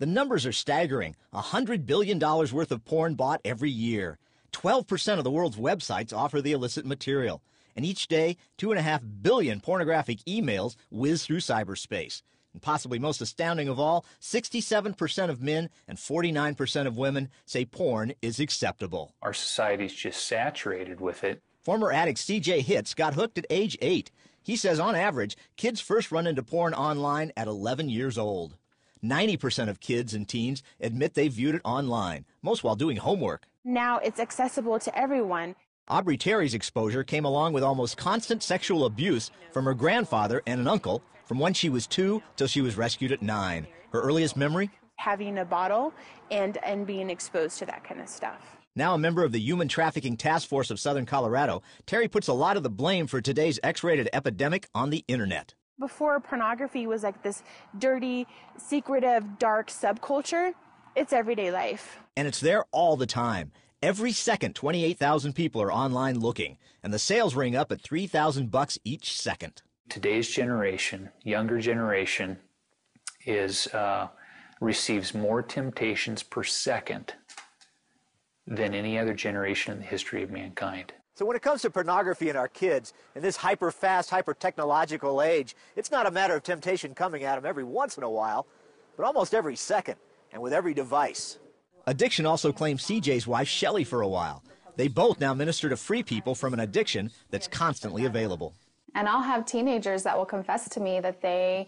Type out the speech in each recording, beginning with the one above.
The numbers are staggering. $100 billion worth of porn bought every year. 12% of the world's websites offer the illicit material. And each day, 2.5 billion pornographic emails whiz through cyberspace. And possibly most astounding of all, 67% of men and 49% of women say porn is acceptable. Our society's just saturated with it. Former addict C.J. Hitz got hooked at age 8. He says on average, kids first run into porn online at 11 years old. 90% of kids and teens admit they viewed it online, most while doing homework. Now it's accessible to everyone. Aubrey Terry's exposure came along with almost constant sexual abuse from her grandfather and an uncle from when she was 2 till she was rescued at 9. Her earliest memory? Having a bottle and being exposed to that kind of stuff. Now a member of the Human Trafficking Task Force of Southern Colorado, Terry puts a lot of the blame for today's X-rated epidemic on the internet. Before, pornography was like this dirty, secretive, dark subculture. It's everyday life. And it's there all the time. Every second, 28,000 people are online looking, and the sales ring up at $3,000 each second. Today's generation, younger generation, receives more temptations per second than any other generation in the history of mankind. So when it comes to pornography in our kids, in this hyper-fast, hyper-technological age, it's not a matter of temptation coming at them every once in a while, but almost every second, and with every device. Addiction also claimed CJ's wife, Shelley, for a while. They both now minister to free people from an addiction that's constantly available. And I'll have teenagers that will confess to me that they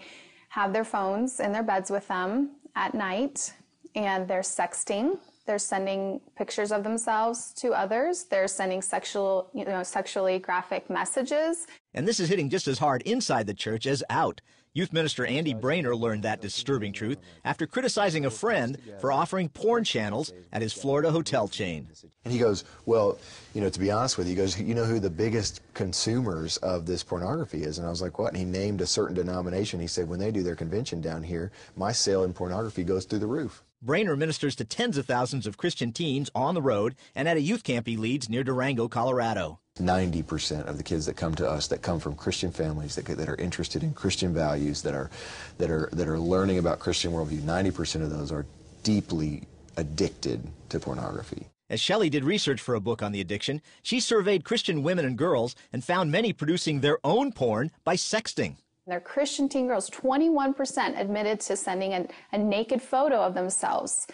have their phones in their beds with them at night, and they're sexting. They're sending pictures of themselves to others. They're sending sexually graphic messages. And this is hitting just as hard inside the church as out. Youth minister Andy Brainer learned that disturbing truth after criticizing a friend for offering porn channels at his Florida hotel chain. And he goes, well, to be honest with you, he goes, you know who the biggest consumers of this pornography is? And I was like, what? And he named a certain denomination. He said, when they do their convention down here, my sale in pornography goes through the roof. Brainer ministers to tens of thousands of Christian teens on the road and at a youth camp he leads near Durango, Colorado. 90% of the kids that come to us that come from Christian families that are interested in Christian values, that are learning about Christian worldview, 90% of those are deeply addicted to pornography. As Shelley did research for a book on the addiction, she surveyed Christian women and girls and found many producing their own porn by sexting. They're Christian teen girls, 21% admitted to sending a naked photo of themselves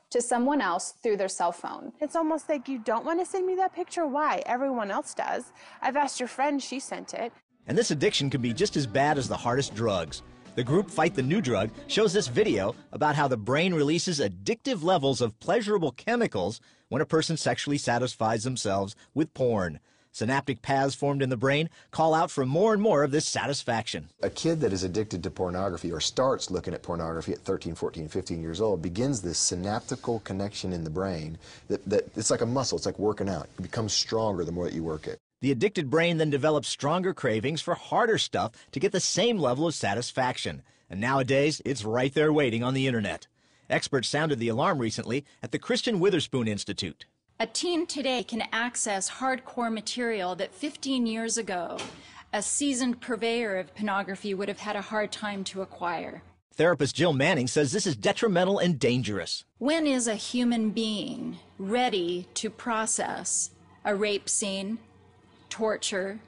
to someone else through their cell phone. It's almost like you don't want to send me that picture. Why? Everyone else does. I've asked your friend, she sent it. And this addiction can be just as bad as the hardest drugs. The group Fight the New Drug shows this video about how the brain releases addictive levels of pleasurable chemicals when a person sexually satisfies themselves with porn. Synaptic paths formed in the brain call out for more and more of this satisfaction. A kid that is addicted to pornography or starts looking at pornography at 13, 14, 15 years old begins this synaptical connection in the brain that it's like a muscle. It's like working out. It becomes stronger the more that you work it. The addicted brain then develops stronger cravings for harder stuff to get the same level of satisfaction. And nowadays, it's right there waiting on the internet. Experts sounded the alarm recently at the Christian Witherspoon Institute. A teen today can access hardcore material that 15 years ago, a seasoned purveyor of pornography would have had a hard time to acquire. Therapist Jill Manning says this is detrimental and dangerous. When is a human being ready to process a rape scene, torture,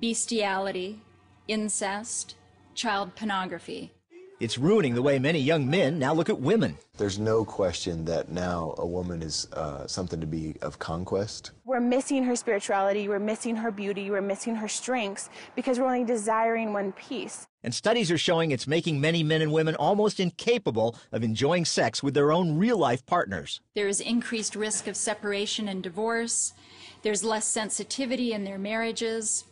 bestiality, incest, child pornography? It's ruining the way many young men now look at women. There's no question that now a woman is something to be of conquest. We're missing her spirituality, we're missing her beauty, we're missing her strengths because we're only desiring one piece. And studies are showing it's making many men and women almost incapable of enjoying sex with their own real-life partners. There is increased risk of separation and divorce. There's less sensitivity in their marriages.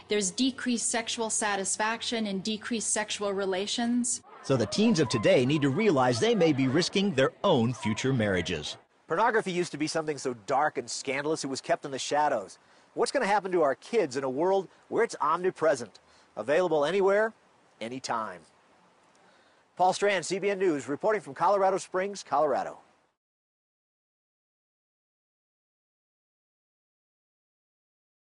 There's decreased sexual satisfaction and decreased sexual relations. So the teens of today need to realize they may be risking their own future marriages. Pornography used to be something so dark and scandalous it was kept in the shadows. What's going to happen to our kids in a world where it's omnipresent, available anywhere, anytime? Paul Strand, CBN News, reporting from Colorado Springs, Colorado.